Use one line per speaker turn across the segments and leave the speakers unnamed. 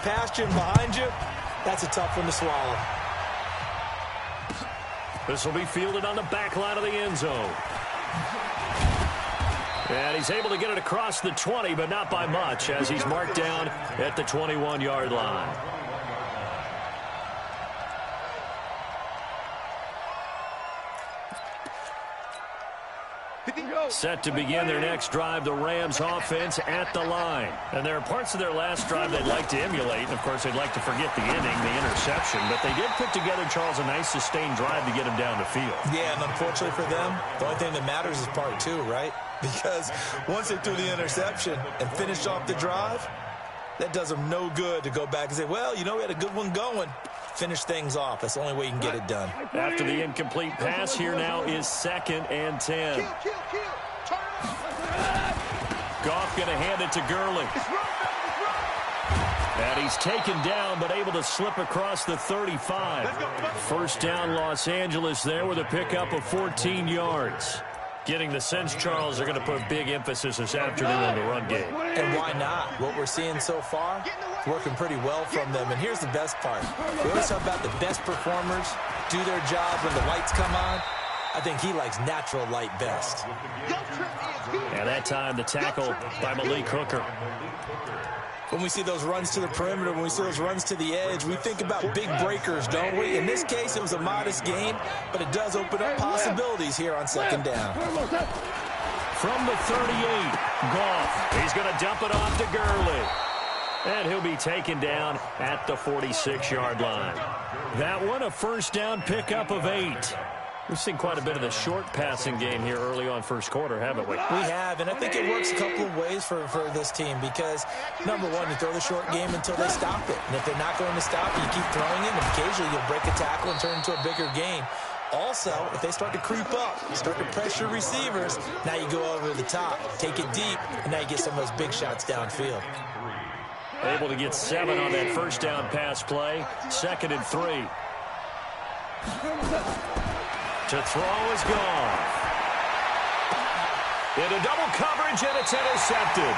past you and behind you, that's a tough one to swallow.
This will be fielded on the back line of the end zone. And he's able to get it across the 20, but not by much, as he's marked down at the 21-yard line. Set to begin their next drive, the Rams offense at the line. And there are parts of their last drive they'd like to emulate. And, of course, they'd like to forget the inning, the interception. But they did put together, Charles, a nice sustained drive to get him down the field.
Yeah, and unfortunately for them, the only thing that matters is part two, right? Because once they threw the interception and finished off the drive, that does them no good to go back and say, well, you know, we had a good one going. Finish things off. That's the only way you can get it done.
After the incomplete pass, here now is 2nd and 10. Goff going to hand it to Gurley. And he's taken down, but able to slip across the 35. First down, Los Angeles there with a pickup of 14 yards. Getting the sense, Charles, they're going to put big emphasis this afternoon on the run game.
And why not? What we're seeing so far, it's working pretty well from them. And here's the best part. We always talk about the best performers do their job when the lights come on. I think he likes natural light best.
And that time, the tackle by Malik Hooker.
When we see those runs to the perimeter, when we see those runs to the edge, we think about big breakers, don't we? In this case, it was a modest gain, but it does open up possibilities here on 2nd down.
From the 38, Goff. He's going to dump it off to Gurley. And he'll be taken down at the 46-yard line. That one, a first down pickup of 8. We've seen quite a bit of the short passing game here early on first quarter, haven't we?
We have, and I think it works a couple of ways for this team because, number one, you throw the short game until they stop it. And if they're not going to stop it, you keep throwing it, and occasionally you'll break a tackle and turn into a bigger gain. Also, if they start to creep up, start to pressure receivers, now you go over the top, take it deep, and now you get some of those big shots downfield.
Able to get 7 on that first down pass play. 2nd and 3. To throw is gone. Into double coverage, and it's intercepted.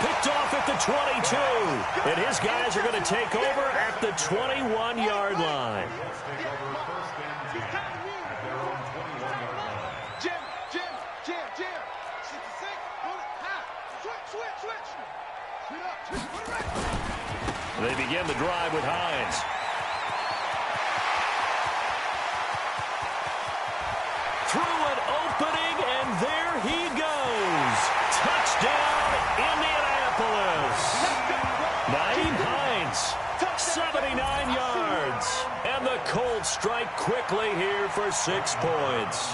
Picked off at the 22. And his guys are going to take over at the 21-yard line. They begin the drive with Hines. Through an opening, and there he goes. Touchdown, Indianapolis. Nyheim Hines, 79 yards. And the Colts strike quickly here for 6 points.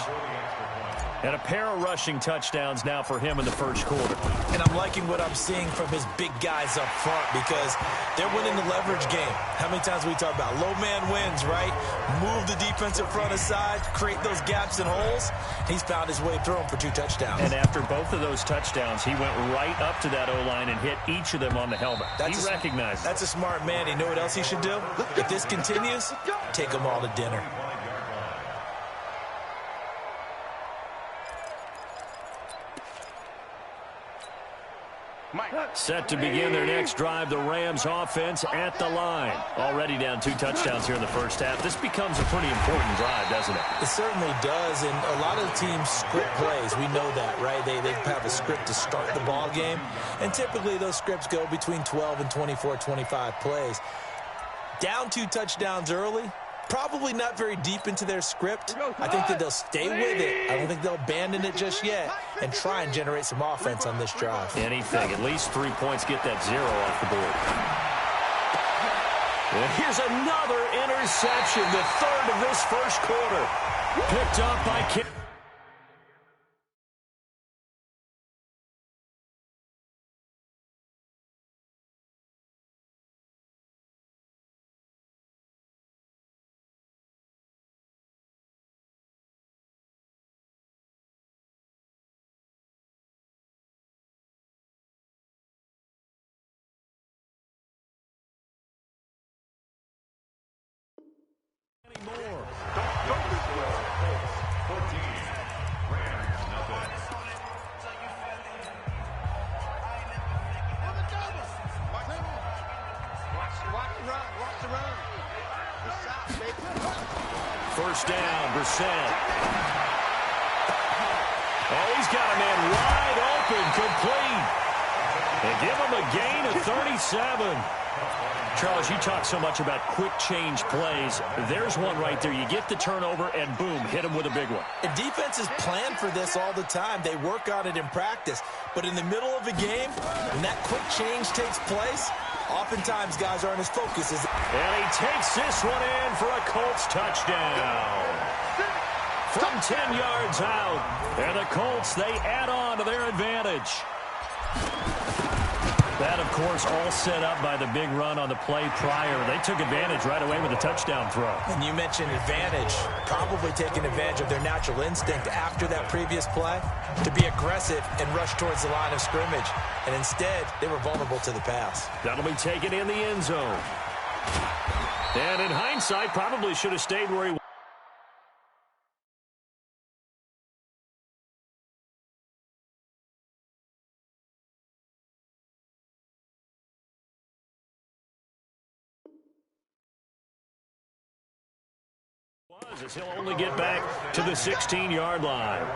And a pair of rushing touchdowns now for him in the first quarter.
And I'm liking what I'm seeing from his big guys up front because they're winning the leverage game. How many times we talk about low man wins, right? Move the defensive front aside, create those gaps and holes. He's found his way through them for 2 touchdowns.
And after both of those touchdowns, he went right up to that O-line and hit each of them on the helmet. He recognized it.
That's a smart man. You know what else he should do? If this continues, take them all to dinner.
Set to begin their next drive, the Rams offense at the line. Already down 2 touchdowns here in the first half. This becomes a pretty important drive, doesn't it?
It certainly does, and a lot of the teams script plays. We know that, right? They have a script to start the ball game, and typically those scripts go between 12 and 24, 25 plays. Down 2 touchdowns early, probably not very deep into their script. I think that they'll stay with it. I don't think they'll abandon it just yet and try and generate some offense on this drive.
Anything. At least 3 points, get that 0 off the board. And here's another interception, the 3rd of this first quarter. Picked up by Kim. First down, Brissett. Oh, he's got a man wide open, complete. And give him a gain of 37. Charles, you talk so much about quick change plays. There's one right there. You get the turnover, and boom, hit him with a big one.
And defenses plan for this all the time. They work on it in practice. But in the middle of a game, when that quick change takes place, oftentimes guys aren't as focused as...
And he takes this one in for a Colts touchdown. From 10 yards out. And the Colts, they add on to their advantage. That, of course, all set up by the big run on the play prior. They took advantage right away with a touchdown throw.
And you mentioned advantage, probably taking advantage of their natural instinct after that previous play to be aggressive and rush towards the line of scrimmage. And instead, they were vulnerable to the pass.
That'll be taken in the end zone. And in hindsight, probably should have stayed where he was. As he'll only get back to the 16-yard line.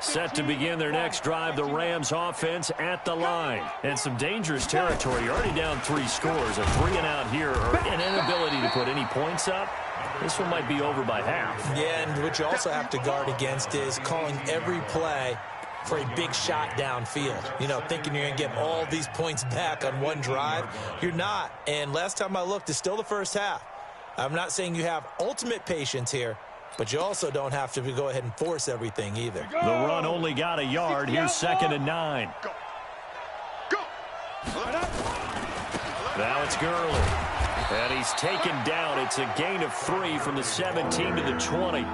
Set to begin their next drive, the Rams offense at the line. And some dangerous territory. You're already down 3 scores. A 3-and-out here, or an inability to put any points up. This one might be over by half.
Yeah, and what you also have to guard against is calling every play for a big shot downfield. You know, thinking you're going to get all these points back on one drive. You're not. And last time I looked, it's still the first half. I'm not saying you have ultimate patience here, but you also don't have to go ahead and force everything either.
The run only got a yard. Here's 2nd and 9. Now it's Gurley. And he's taken down. It's a gain of 3 from the 17 to the 20.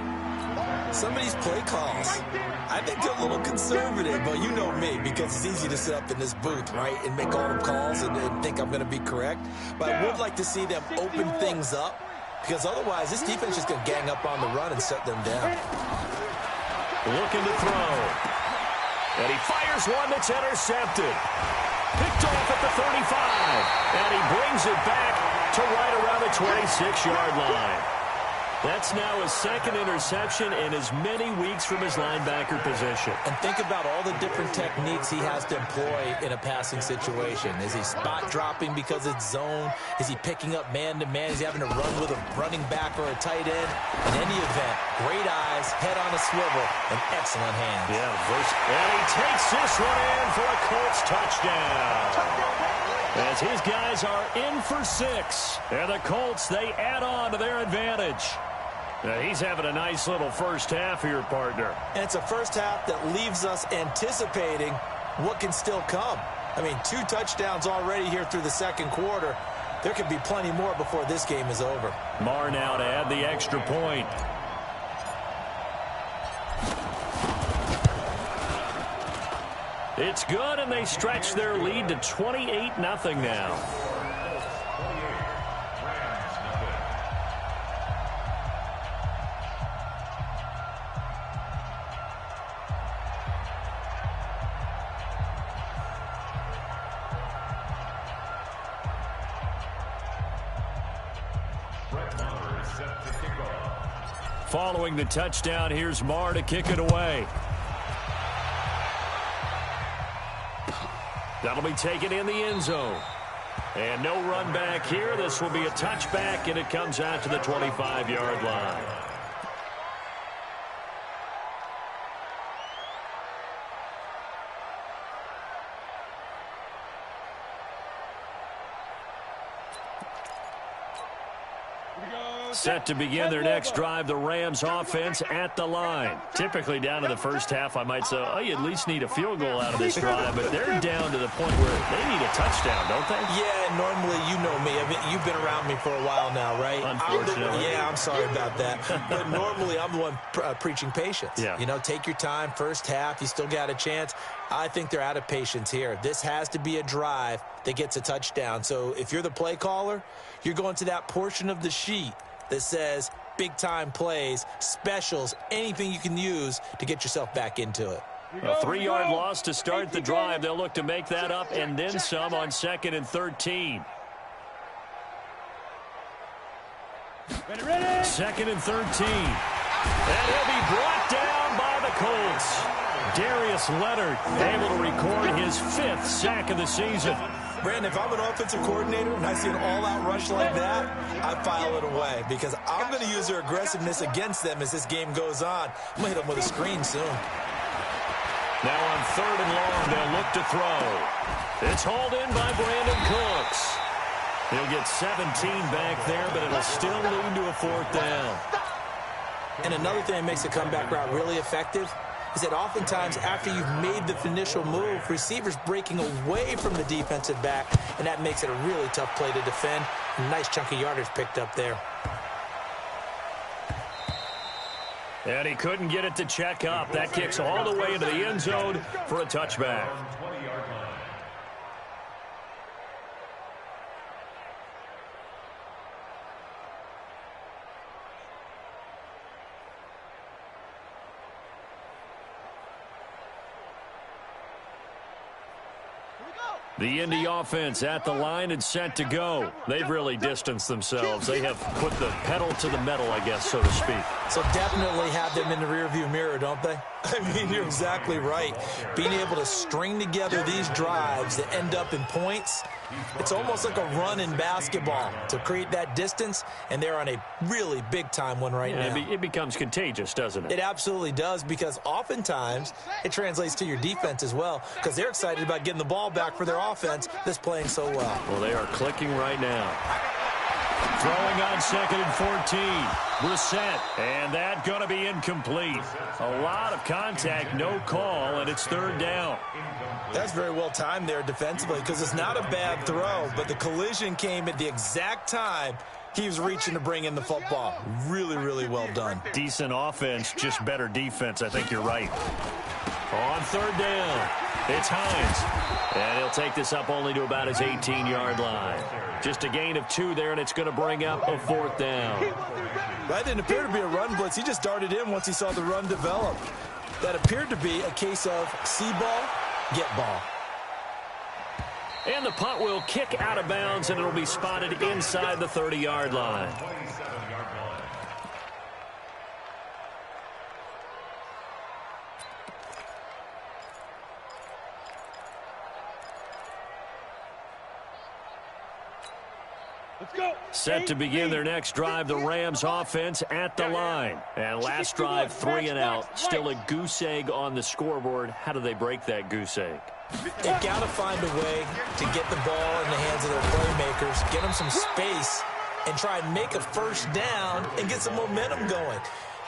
Some of these play calls, I think they're a little conservative, but you know me, because it's easy to sit up in this booth, right, and make all the calls and think I'm going to be correct. But I would like to see them open things up, because otherwise this defense is just going to gang up on the run and shut them down.
Looking to throw. And he fires one that's intercepted. Picked off at the 35. And he brings it back to right around the 26-yard line. That's now his 2nd interception in as many weeks from his linebacker position.
And think about all the different techniques he has to employ in a passing situation. Is he spot dropping because it's zone? Is he picking up man-to-man? Is he having to run with a running back or a tight end? In any event, great eyes, head on a swivel, and excellent hands.
Yeah, and he takes this one in for a Colts touchdown. As his guys are in for 6. And the Colts, they add on to their advantage. Now, he's having a nice little first half here, partner.
And it's a first half that leaves us anticipating what can still come. I mean, 2 touchdowns already here through the 2nd quarter. There could be plenty more before this game is over.
Marr now to add the extra point. It's good, and they stretch their lead to 28-0 now. Following the touchdown, here's Marr to kick it away. That'll be taken in the end zone. And no run back here. This will be a touchback, and it comes out to the 25-yard line. Set to begin their next drive, the Rams offense at the line. Typically down to the first half, I might say, oh, you at least need a field goal out of this drive, but they're down to the point where they need a touchdown, don't they?
Yeah, normally, you know me. I mean, you've been around me for a while now, right?
Unfortunately.
I'm sorry about that. But normally, I'm the one preaching patience.
Yeah.
You know, take your time, first half, you still got a chance. I think they're out of patience here. This has to be a drive that gets a touchdown. So if you're the play caller, you're going to that portion of the sheet that says big-time plays, specials, anything you can use to get yourself back into it.
A 3-yard loss to start the drive. They'll look to make that up and then some on 2nd and 13.
Ready.
2nd and 13. And he'll be brought down by the Colts. Darius Leonard able to record his 5th sack of the season.
Brandon, if I'm an offensive coordinator and I see an all-out rush like that, I file it away because I'm going to use their aggressiveness against them as this game goes on. I'm going to hit them with a screen soon.
Now on 3rd and long, they'll look to throw. It's hauled in by Brandon Cooks. He'll get 17 back there, but it'll still lead to a 4th down.
And another thing that makes a comeback route really effective is that oftentimes after you've made the initial move, receivers breaking away from the defensive back, and that makes it a really tough play to defend. A nice chunk of yardage picked up there.
And he couldn't get it to check up. That kicks all the way into the end zone for a touchback. The Indy offense at the line and set to go. They've really distanced themselves. They have put the pedal to the metal, I guess, so to speak.
So definitely have them in the rearview mirror, don't they? I mean, you're exactly right. Being able to string together these drives that end up in points, it's almost like a run in basketball to create that distance, and they're on a really big-time one right now.
It becomes contagious, doesn't it?
It absolutely does, because oftentimes it translates to your defense as well, because they're excited about getting the ball back for their offense that's playing so well.
Well, they are clicking right now. Throwing on 2nd and 14. Brissett, and that going to be incomplete. A lot of contact, no call, and it's 3rd down.
That's very well timed there defensively, because it's not a bad throw, but the collision came at the exact time he was reaching to bring in the football. Really, really well done.
Decent offense, just better defense. I think you're right. On 3rd down, it's Hines. And he'll take this up only to about his 18-yard line. Just a gain of 2 there, and it's going to bring up a 4th down.
That didn't appear to be a run blitz. He just darted in once he saw the run develop. That appeared to be a case of see ball, get ball.
And the punt will kick out of bounds, and it'll be spotted inside the 30-yard line. Set to begin their next drive, the Rams offense at the line. And last drive, 3 and out. Still a goose egg on the scoreboard. How do they break that goose egg?
They've got to find a way to get the ball in the hands of their playmakers, get them some space, and try and make a 1st down and get some momentum going.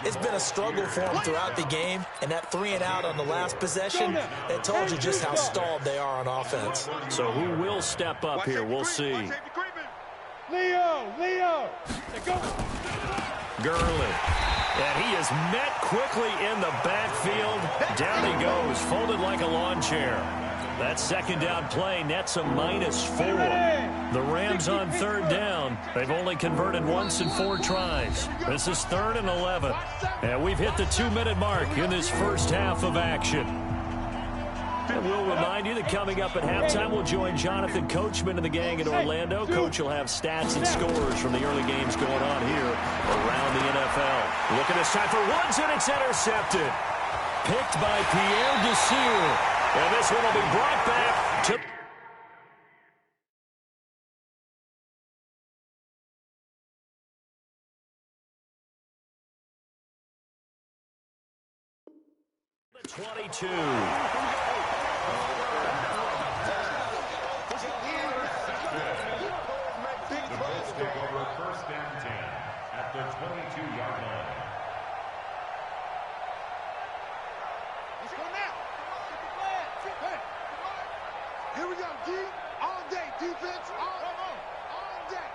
It's been a struggle for them throughout the game, and that 3 and out on the last possession, that told you just how stalled they are on offense.
So who will step up here? We'll see.
Leo. Go.
Gurley. And he is met quickly in the backfield. Down he goes, folded like a lawn chair. That 2nd down play nets a -4. The Rams on 3rd down. They've only converted once in 4 tries. This is 3rd and 11. And we've hit the 2-minute mark in this first half of action. And we'll remind you that coming up at halftime, we'll join Jonathan Coachman and the gang in Orlando. Coach will have stats and scores from the early games going on here around the NFL. Look at this time for Woods, and it's intercepted. Picked by Pierre Desir. And this one will be brought back to... the 22.
Over 1st and 10 at the 22-yard line.
Let's go now. Here we go, D. All day defense. All day.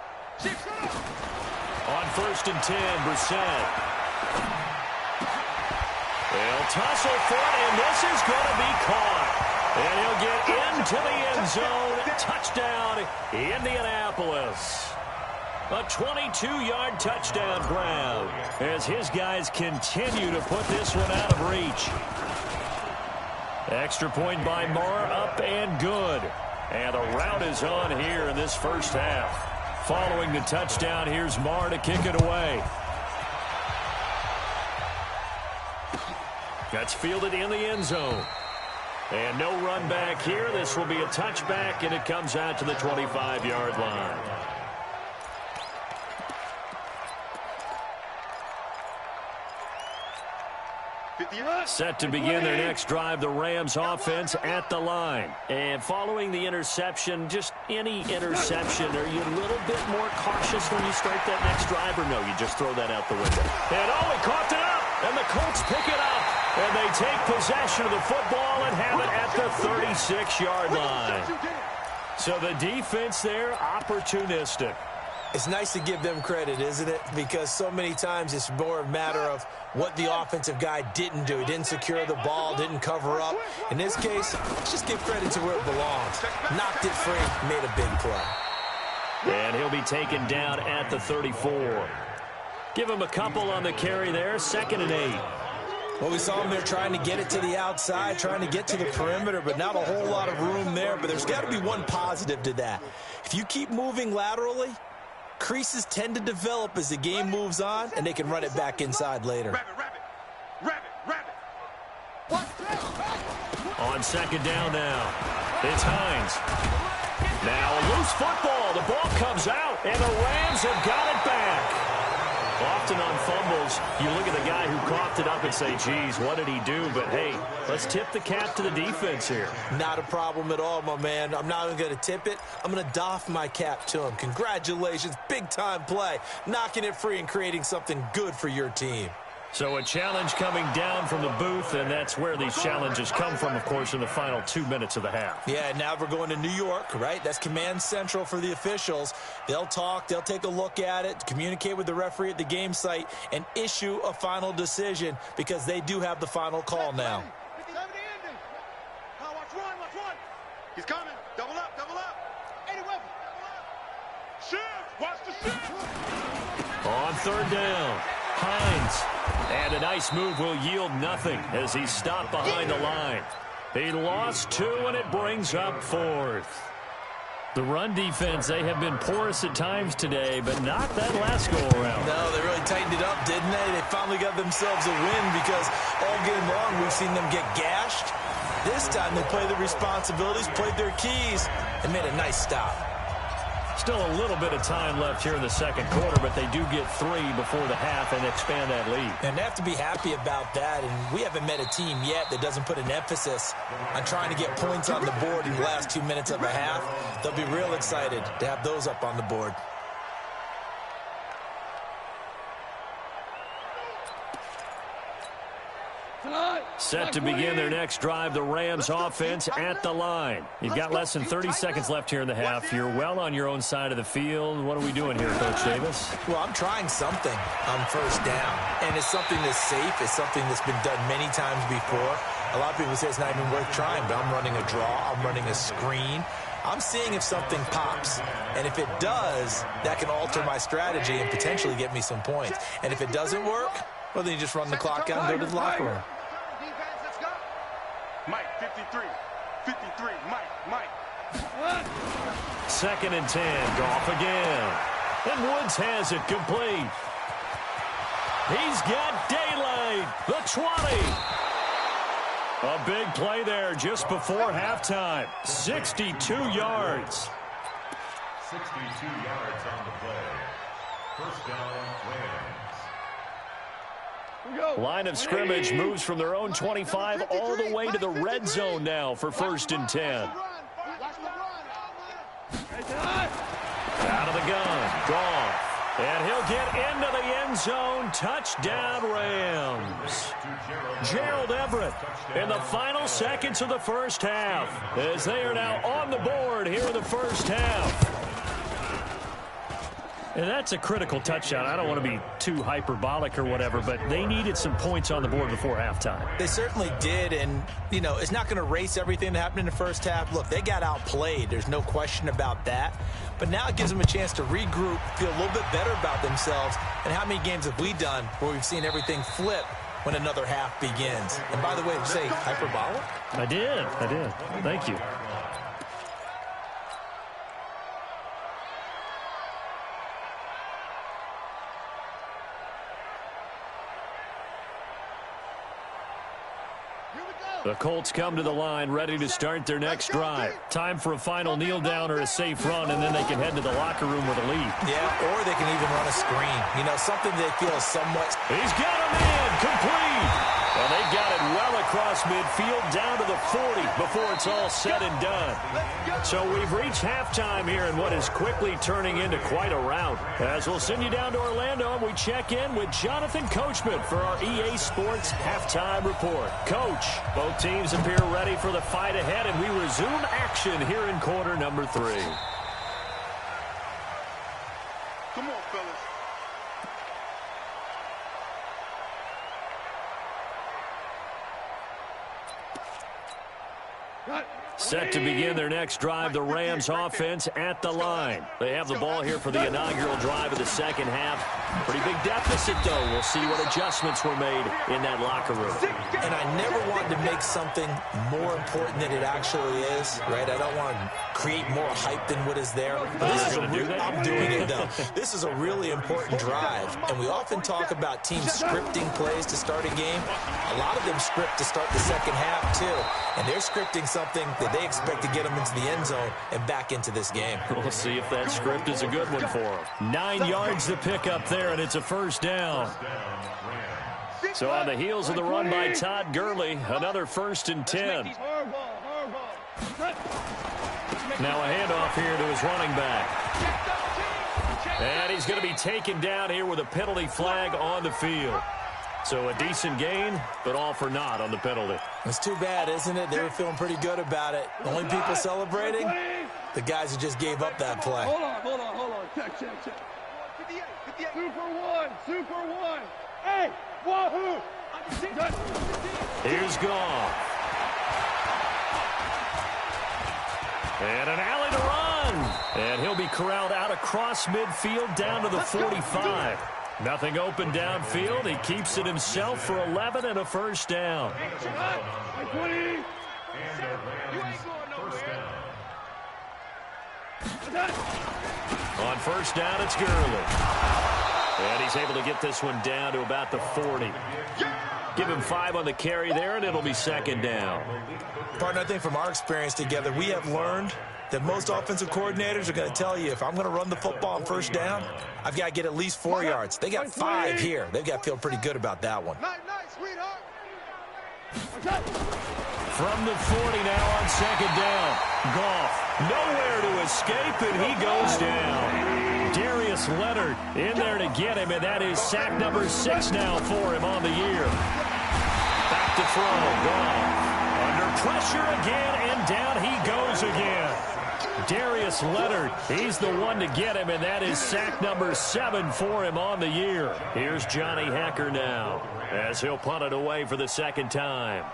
On 1st and 10, Brissett. They'll tussle for it, and this is going to be caught. And he'll get into the end zone. Touchdown, Indianapolis. A 22-yard touchdown grab as his guys continue to put this one out of reach. Extra point by Marr, up and good. And the route is on here in this first half. Following the touchdown, here's Marr to kick it away. That's fielded in the end zone. And no run back here. This will be a touchback, and it comes out to the 25-yard line. Set to begin their next drive, the Rams offense at the line. And following the interception, just any interception, are you a little bit more cautious when you start that next drive, or no, you just throw that out the window? And he coughed it up, and the Colts pick it up. And they take possession of the football and have it at the 36-yard line. So the defense there, opportunistic.
It's nice to give them credit, isn't it? Because so many times it's more a matter of what the offensive guy didn't do. He didn't secure the ball, didn't cover up. In this case, let's just give credit to where it belongs. Knocked it free, made a big play.
And he'll be taken down at the 34. Give him a couple on the carry there, 2nd and 8.
Well, we saw him there trying to get it to the outside, trying to get to the perimeter, but not a whole lot of room there. But there's got to be one positive to that. If you keep moving laterally, creases tend to develop as the game moves on, and they can run it back inside later.
On 2nd down now, it's Hines. Now a loose football. The ball comes out, and the Rams have got it back. Often on fumbles, you look at the guy who coughed it up and say, geez, what did he do? But, hey, let's tip the cap to the defense here.
Not a problem at all, my man. I'm not even going to tip it. I'm going to doff my cap to him. Congratulations. Big-time play. Knocking it free and creating something good for your team.
So a challenge coming down from the booth, and that's where these challenges come from, of course, in the final 2 minutes of the half.
Yeah, now we're going to New York, right? That's command central for the officials. They'll talk, they'll take a look at it, communicate with the referee at the game site, and issue a final decision because they do have the final call now.
He's coming. Double up, double up. 80 weapon. Shift. Watch the shift.
On 3rd down, Hines. And a nice move will yield nothing as he's stopped behind the line. He lost 2, and it brings up 4th. The run defense, they have been porous at times today, but not that last go-around.
No, they really tightened it up, didn't they? They finally got themselves a win because all game long we've seen them get gashed. This time they played their responsibilities, played their keys, and made a nice stop.
Still a little bit of time left here in the 2nd quarter, but they do get 3 before the half and expand that lead.
And they have to be happy about that, and we haven't met a team yet that doesn't put an emphasis on trying to get points on the board in the last 2 minutes of a half. They'll be real excited to have those up on the board.
Set to begin their next drive, the Rams offense at the line. You've got less than 30 seconds left here in the half. You're well on your own side of the field. What are we doing here, Coach Davis?
Well, I'm trying something on 1st down, and it's something that's safe. It's something that's been done many times before. A lot of people say it's not even worth trying, but I'm running a draw. I'm running a screen. I'm seeing if something pops, and if it does, that can alter my strategy and potentially get me some points. And if it doesn't work, well, then you just run the clock out and go to the locker room.
Mike, 53. 53. Mike.
2nd and 10. Goff again. And Woods has it complete. He's got daylight. The 20. A big play there just before halftime. 62 yards.
62 yards on the play. 1st down, Rams.
Line of scrimmage moves from their own 25 all the way to the red zone now for 1st and 10. Out of the gun, Goff. And he'll get into the end zone. Touchdown, Rams. Gerald Everett in the final seconds of the first half as they are now on the board here in the first half. And that's a critical touchdown. I don't want to be too hyperbolic or whatever, but they needed some points on the board before halftime.
They certainly did, and, you know, it's not going to erase everything that happened in the first half. Look, they got outplayed. There's no question about that. But now it gives them a chance to regroup, feel a little bit better about themselves. And how many games have we done where we've seen everything flip when another half begins? And by the way, did you say hyperbolic?
I did. Thank you. The Colts come to the line, ready to start their next drive. Time for a final kneel down or a safe run, and then they can head to the locker room with a lead.
Yeah, or they can even run a screen. You know, something they feel is somewhat...
He's got a man, complete. Well, they got it well across midfield, down to the 40 before it's all said and done. So we've reached halftime here in what is quickly turning into quite a rout. As we'll send you down to Orlando, and we check in with Jonathan Coachman for our EA Sports Halftime Report. Coach, both teams appear ready for the fight ahead, and we resume action here in quarter number 3.
Come on, fellas.
Set to begin their next drive, the Rams offense at the line. They have the ball here for the inaugural drive of the second half. Pretty big deficit, though. We'll see what adjustments were made in that locker room.
And I never wanted to make something more important than it actually is, right? I don't want to create more hype than what is there. But this is I'm doing it, though. This is a really important drive. And we often talk about teams scripting plays to start a game. A lot of them script to start the second half, too. And they're scripting something that they expect to get them into the end zone and back into this game.
We'll see if that script is a good one for them. 9 yards to pick up there, and it's a first down. So on the heels of the run by Todd Gurley, another 1st and 10. Now a handoff here to his running back. And he's going to be taken down here with a penalty flag on the field. So a decent gain, but all for naught on the penalty.
It's too bad, isn't it? They were feeling pretty good about it. The only people celebrating, the guys who just gave up that play.
Hold on. Check. Super one. Hey, wahoo!
Here's Goff. And an alley to run. And he'll be corralled out across midfield down to the 45. Nothing open downfield. He keeps it himself for 11 and a first down. On first down, it's Gurley. And he's able to get this one down to about the 40. Give him 5 on the carry there, and it'll be second down.
Partner, I think from our experience together, we have learned that most offensive coordinators are going to tell you, if I'm going to run the football on first down, I've got to get at least 4 yards. They got 5 here. They've got to feel pretty good about that one.
From the 40 now on second down. Goff nowhere to escape, and he goes down. Darius Leonard in there to get him, and that is sack number 6 now for him on the year. Back to throw. Goff under pressure again, and down he goes again. Darius Leonard, he's the one to get him, and that is sack number 7 for him on the year. Here's Johnny Hacker now, as he'll punt it away for the second time.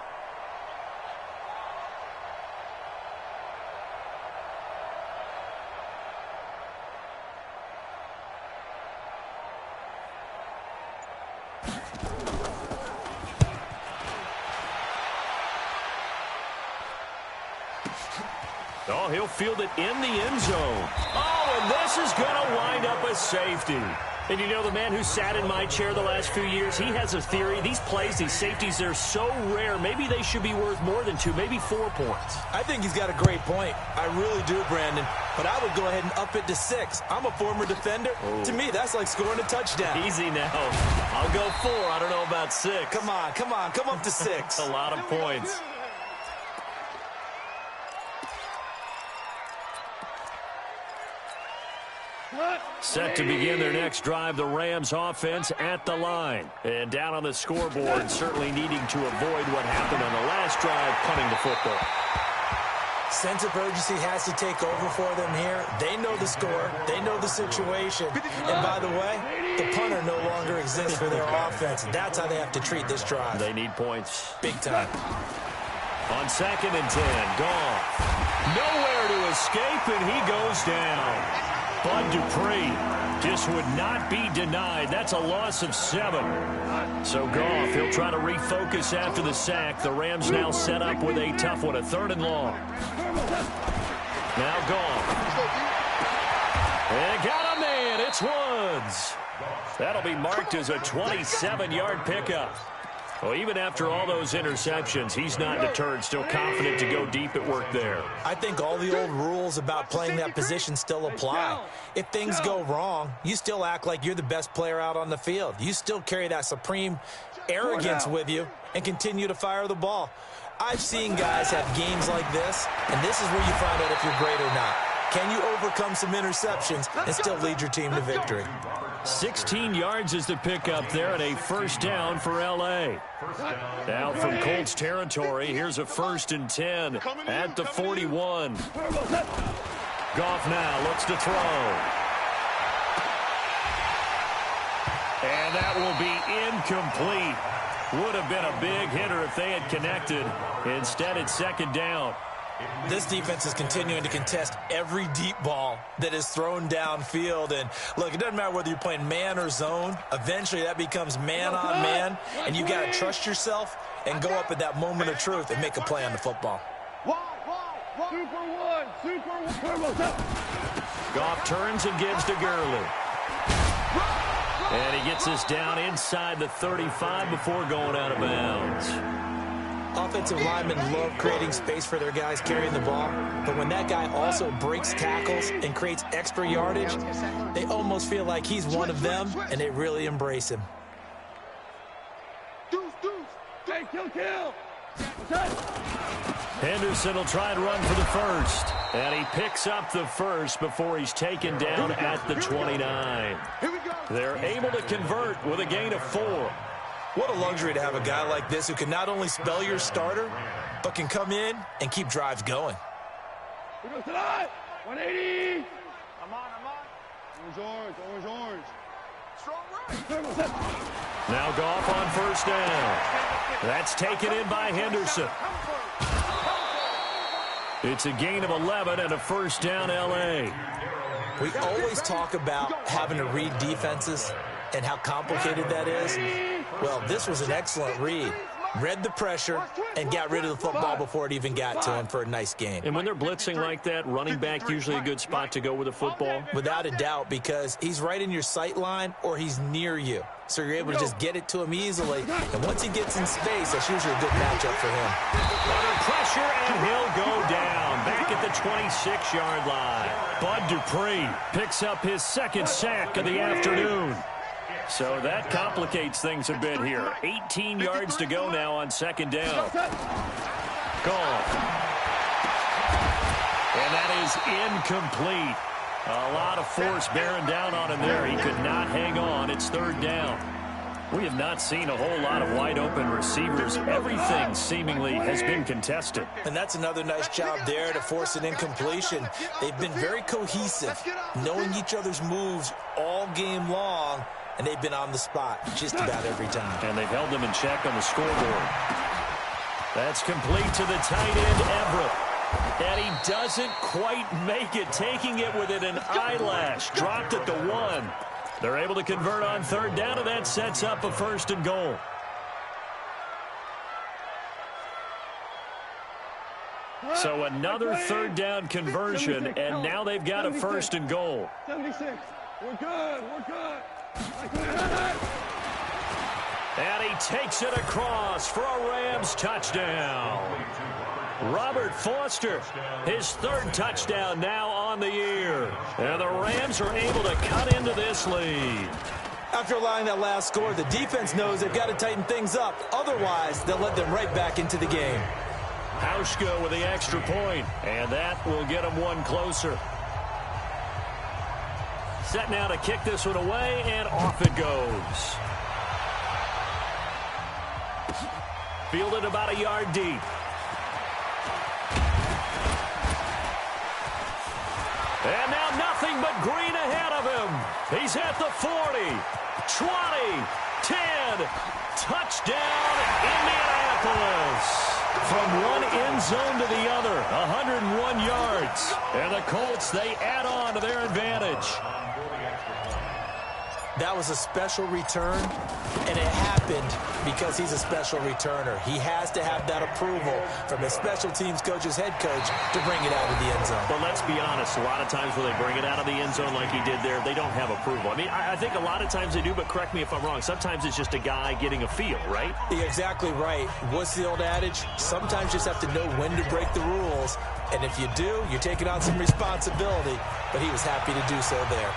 Oh, he'll field it in the end zone. Oh, and this is going to wind up a safety. And you know, the man who sat in my chair the last few years, he has a theory. These plays, these safeties, they're so rare. Maybe they should be worth more than 2, maybe 4 points.
I think he's got a great point. I really do, Brandon. But I would go ahead and up it to 6. I'm a former defender. Oh. To me, that's like scoring a touchdown.
Easy now. I'll go 4. I don't know about 6.
Come on. Come up to 6.
A lot of points. Set to begin their next drive, the Rams offense at the line. And down on the scoreboard, certainly needing to avoid what happened on the last drive, punting the football.
Sense of urgency has to take over for them here. They know the score. They know the situation. And by the way, the punter no longer exists for their offense. That's how they have to treat this drive.
They need points.
Big time.
On 2nd and 10, Goff. Nowhere to escape, and he goes down. Bud Dupree just would not be denied. That's a loss of 7. So Goff, he'll try to refocus after the sack. The Rams now set up with a tough one, a 3rd and long. Now Goff. And got a man. It's Woods. That'll be marked as a 27-yard pickup. Well, even after all those interceptions, he's not deterred, still confident to go deep at work there.
I think all the old rules about playing that position still apply. If things go wrong, you still act like you're the best player out on the field. You still carry that supreme arrogance with you and continue to fire the ball. I've seen guys have games like this, and this is where you find out if you're great or not. Can you overcome some interceptions and still lead your team to victory?
16 yards is the pickup there and a 1st down for L.A. Now from Colts territory, here's a 1st and 10 at the 41. Goff now looks to throw. And that will be incomplete. Would have been a big hitter if they had connected. Instead, it's 2nd down.
This defense is continuing to contest every deep ball that is thrown downfield. And, look, it doesn't matter whether you're playing man or zone. Eventually, that becomes man-on-man, and you got to trust yourself and go up at that moment of truth and make a play on the football.
Goff turns and gives to Gurley. And he gets us down inside the 35 before going out of bounds.
Offensive linemen love creating space for their guys carrying the ball, but when that guy also breaks tackles and creates extra yardage, they almost feel like he's one of them, and they really embrace him.
Henderson will try and run for the 1st, and he picks up the 1st before he's taken down at the 29. They're able to convert with a gain of 4.
What a luxury to have a guy like this who can not only spell your starter, but can come in and keep drives going.
180. I'm on. Orange. Strong right.
Now Goff on 1st down. That's taken in by Henderson. It's a gain of 11 and a 1st down L.A.
We always talk about having to read defenses and how complicated that is. Well, this was an excellent read. Read the pressure and got rid of the football before it even got to him for a nice game.
And when they're blitzing like that, running back usually a good spot to go with the football?
Without a doubt, because he's right in your sight line or he's near you. So you're able to just get it to him easily. And once he gets in space, that's usually a good matchup for him.
Under pressure, and he'll go down. Back at the 26-yard line. Bud Dupree picks up his 2nd sack of the afternoon. So that complicates things a bit here. 18 yards to go now on 2nd down. Goff. And that is incomplete. A lot of force bearing down on him there. He could not hang on. It's 3rd down. We have not seen a whole lot of wide-open receivers. Everything seemingly has been contested.
And that's another nice job there to force an incompletion. They've been very cohesive, knowing each other's moves all game long, and they've been on the spot just about every time.
And they've held them in check on the scoreboard. That's complete to the tight end, Everett. And he doesn't quite make it, taking it within an eyelash. Dropped at the 1. They're able to convert on 3rd down, and that sets up a 1st and goal. So another 3rd down conversion, and now they've got a 1st and goal.
76. We're good.
And he takes it across for a Rams touchdown. Robert Foster, his 3rd touchdown now on the year. And the Rams are able to cut into this lead.
After allowing that last score, the defense knows they've got to tighten things up. Otherwise, they'll let them right back into the game.
Hauschka with the extra point, and that will get them one closer. Set now to kick this one away, and off it goes. Fielded about a yard deep. And now nothing but green ahead of him. He's at the 40, 20, 10. Touchdown, Indianapolis. From one end zone to the other, 101 yards. And the Colts, they add on to their advantage.
That was a special return, and it happened because he's a special returner. He has to have that approval from his special teams coach's head coach to bring it out of the end zone.
But let's be honest, a lot of times when they bring it out of the end zone like he did there, they don't have approval. I mean, I think a lot of times they do, but correct me if I'm wrong. Sometimes it's just a guy getting a feel, right?
You're exactly right. What's the old adage? Sometimes you just have to know when to break the rules, and if you do, you're taking on some responsibility, but he was happy to do so there.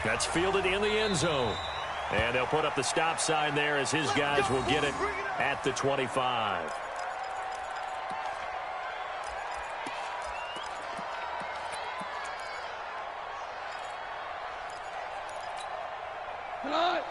That's fielded in the end zone. And they'll put up the stop sign there as his guys will get it at the 25.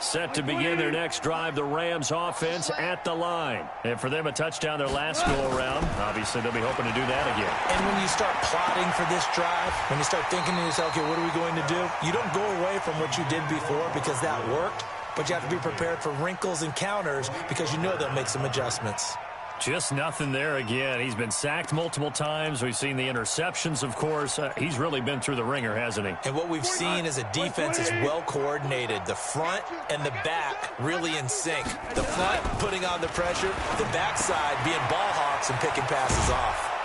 Set to begin their next drive, the Rams offense at the line. And for them, a touchdown their last go-around. Obviously, they'll be hoping to do that again.
And when you start plotting for this drive, when you start thinking to yourself, okay, what are we going to do? You don't go away from what you did before because that worked, but you have to be prepared for wrinkles and counters because you know they'll make some adjustments.
Just nothing there again. He's been sacked multiple times. We've seen the interceptions, of course. He's really been through the ringer, hasn't he?
And what we've seen is a defense is well coordinated. The front and the back really in sync. The front putting on the pressure, the backside being ball hawks and picking passes off.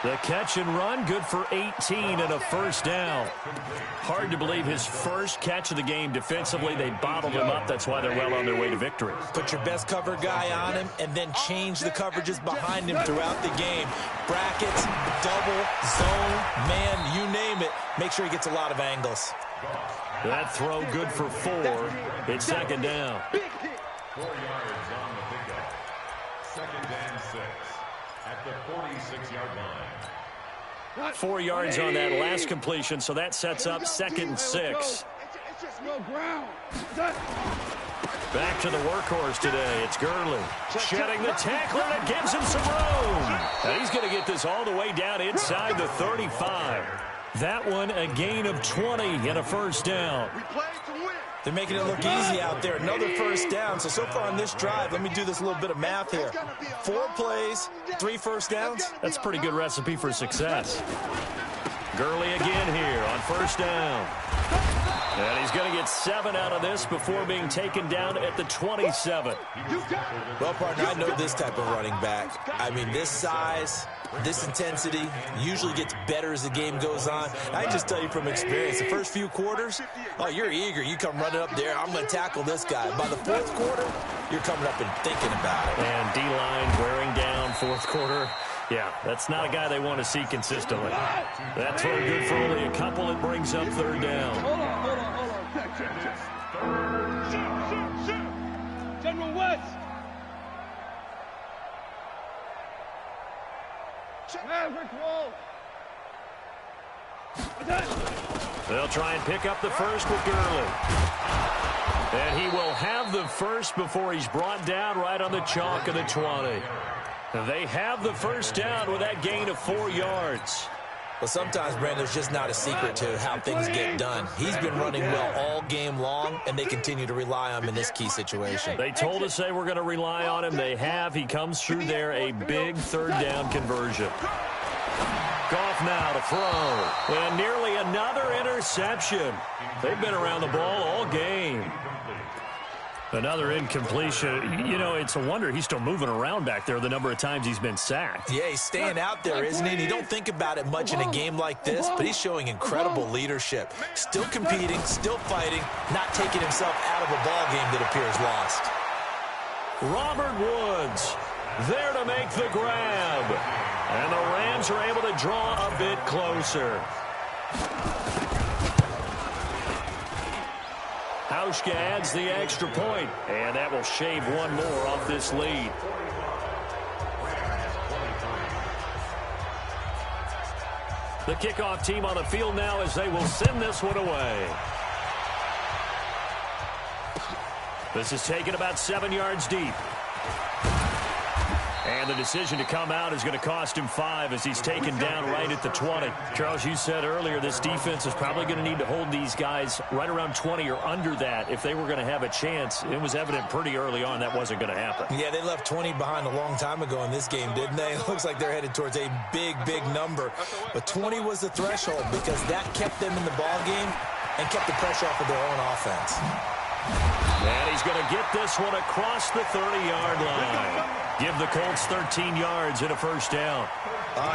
The catch and run, good for 18 and a first down. Hard to believe his first catch of the game defensively. They bottled him up. That's why they're well on their way to victory.
Put your best cover guy on him and then change the coverages behind him throughout the game. Brackets, double, zone, man, you name it. Make sure he gets a lot of angles.
That throw good for 4. It's second down.
4 yards on the pickup. Second and 6 at the 46-yard line.
4 yards on that last completion, so that sets up second and 6. Back to the workhorse today. It's Gurley. Shedding the tackler, and it gives him some room. And he's going to get this all the way down inside the 35. That one, a gain of 20 and a first down.
They're making it look easy out there. Another first down. So far on this drive, let me do this little bit of math here. 4 plays, 3 first downs.
That's a pretty good recipe for success. Gurley again here on first down. And he's going to get 7 out of this before being taken down at the 27.
Well, partner, I know this type of running back. I mean, this size, this intensity usually gets better as the game goes on. I just tell you from experience, the first few quarters, oh, you're eager. You come running up there. I'm going to tackle this guy. By the fourth quarter, you're coming up and thinking about it.
And D-line wearing down fourth quarter. Yeah, that's not a guy they want to see consistently. That throw good for only a couple. It brings up third down.
Hold on. Check. Shoot. General West. Maverick roll.
They'll try and pick up the first with Gurley. And he will have the first before he's brought down right on the chalk of the 20. They have the first down with that gain of 4 yards.
Well, sometimes, Brandon, there's just not a secret to how things get done. He's been running well all game long, and they continue to rely on him in this key situation.
They told us they were going to rely on him. They have. He comes through there, a big third down conversion. Goff now to throw. And nearly another interception. They've been around the ball all game. Another incompletion. You know, it's a wonder he's still moving around back there the number of times he's been sacked.
Yeah, he's staying out there, isn't he? And you don't think about it much in a game like this, but he's showing incredible leadership. Still competing, still fighting, not taking himself out of a ball game that appears lost.
Robert Woods there to make the grab. And the Rams are able to draw a bit closer. Hauschka adds the extra point, and that will shave one more off this lead. The kickoff team on the field now as they will send this one away. This is taken about 7 yards deep. And the decision to come out is going to cost him 5 as he's taken down right at the 20. Charles, you said earlier this defense is probably going to need to hold these guys right around 20 or under that if they were going to have a chance. It was evident pretty early on that wasn't going to happen.
Yeah, they left 20 behind a long time ago in this game, didn't they? It looks like they're headed towards a big, big number. But 20 was the threshold because that kept them in the ball game and kept the pressure off of their own offense.
And he's going to get this one across the 30-yard line. Give the Colts 13 yards and a first down.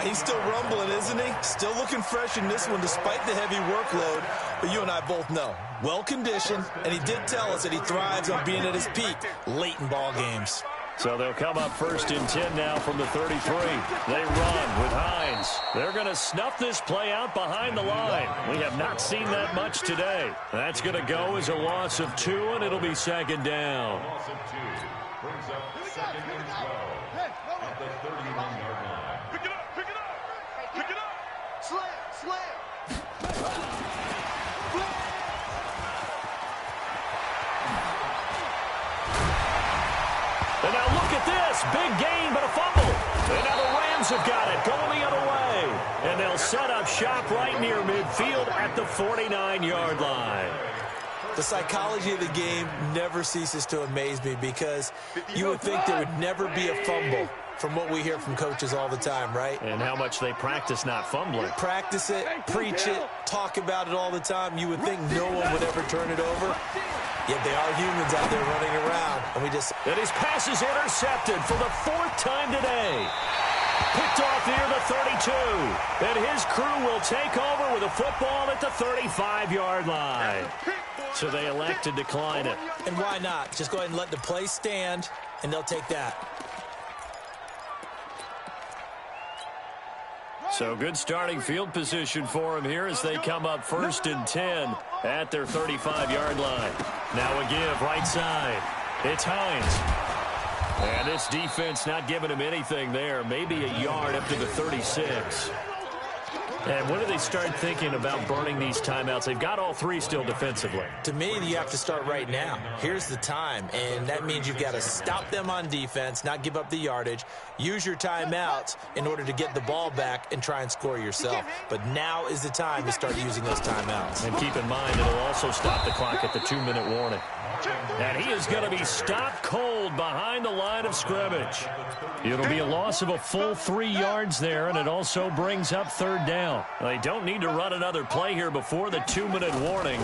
He's still rumbling, isn't he? Still looking fresh in this one despite the heavy workload. But you and I both know, well-conditioned, and he did tell us that he thrives on being at his peak late in ball games.
So they'll come up 1st and 10 now from the 33. They run with Hines. They're going to snuff this play out behind the line. We have not seen that much today. That's going to go as a loss of 2, and it'll be 2nd down.
Loss of 2 brings up 2nd and 12 at the 31-yard line.
Pick it up, pick it up, pick it up. Slam.
And now look at this. Big gain, but a fumble. And now the Rams have got it going the other way. And they'll set up shop right near midfield at the 49-yard line.
The psychology of the game never ceases to amaze me because you would think there would never be a fumble from what we hear from coaches all the time, right?
And how much they practice not fumbling.
Practice it, preach it, talk about it all the time. You would think no one would ever turn it over. Yet they are humans out there running around. And
his pass is intercepted for the 4th time today. Picked off near the 32. And his crew will take over with a football at the 35-yard line. So they elect to decline it.
And why not? Just go ahead and let the play stand, and they'll take that.
So good starting field position for him here as they come up 1st and 10 at their 35-yard line. Now a give right side. It's Hines. And this defense not giving him anything there. Maybe a yard up to the 36. And when do they start thinking about burning these timeouts? They've got all 3 still defensively.
To me, you have to start right now. Here's the time, and that means you've got to stop them on defense, not give up the yardage, use your timeouts in order to get the ball back and try and score yourself. But now is the time to start using those timeouts.
And keep in mind, it'll also stop the clock at the 2-minute warning. And he is going to be stopped cold behind the line of scrimmage. It'll be a loss of a full 3 yards there, and it also brings up 3rd down. They don't need to run another play here before the 2-minute warning.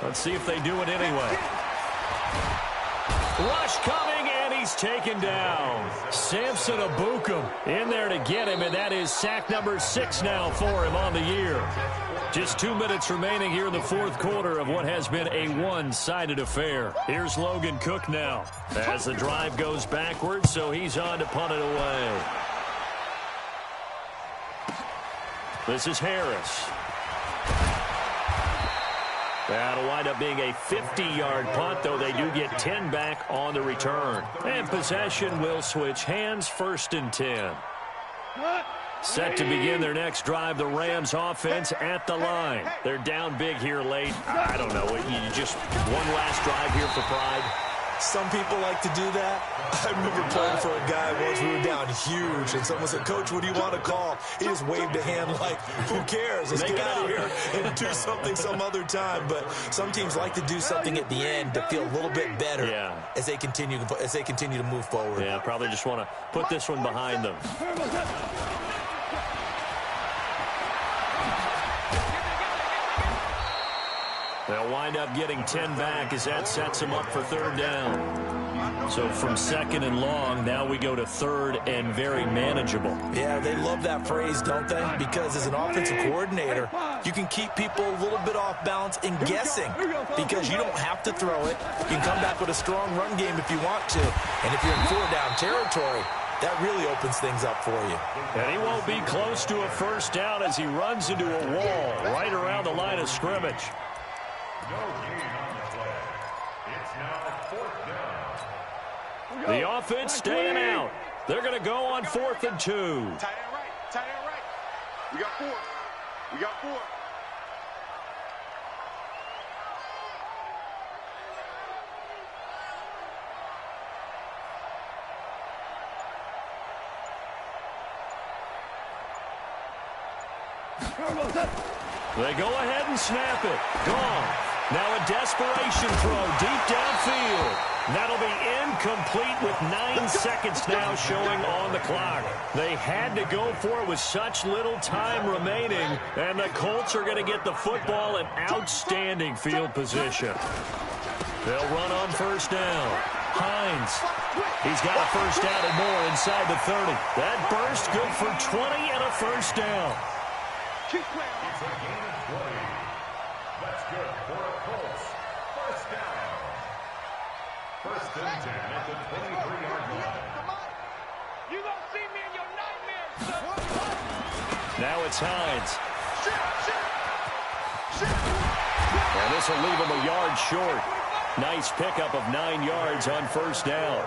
Let's see if they do it anyway. Rush coming, and he's taken down. Samson Abukum in there to get him, and that is sack number 6 now for him on the year. Just 2 minutes remaining here in the 4th quarter of what has been a one-sided affair. Here's Logan Cook now as the drive goes backwards, so he's on to punt it away. This is Harris. That'll wind up being a 50-yard punt, though they do get 10 back on the return. And possession will switch hands, 1st and 10. Set to begin their next drive, the Rams offense at the line. They're down big here late. I don't know. You just one last drive here for pride.
Some people like to do that. I remember playing for a guy once. We were down huge, and someone said, "Coach, what do you want to call?" He just waved a hand like, "Who cares? Let's get out of here and do something some other time." But some teams like to do something at the end to feel a little bit better as they continue to move forward.
Yeah, probably just want to put this one behind them. They'll wind up getting 10 back as that sets them up for 3rd down. So from 2nd and long, now we go to 3rd and very manageable.
Yeah, they love that phrase, don't they? Because as an offensive coordinator, you can keep people a little bit off balance and guessing because you don't have to throw it. You can come back with a strong run game if you want to. And if you're in 4-down territory, that really opens things up for you.
And he won't be close to a 1st down as he runs into a wall right around the line of scrimmage.
No gain on the play. It's now 4th down.
The offense staying out. They're going to go on 4th and 2.
Tight end right. Tight end right. We got 4. We got 4.
They go ahead and snap it. Gone. Now a desperation throw deep downfield. That'll be incomplete with 9 seconds now showing on the clock. They had to go for it with such little time remaining, and the Colts are going to get the football in outstanding field position. They'll run on first down. Hines. He's got a first down and more inside the 30. That burst good for 20 and a first down.
It's a gain of 20. That's good for a Colts. First down. First and 10 at the 23-yard line.
You gonna see me in your nightmares, son.
Now it's Hines. And this will leave him a yard short. Nice pickup of 9 yards on first down.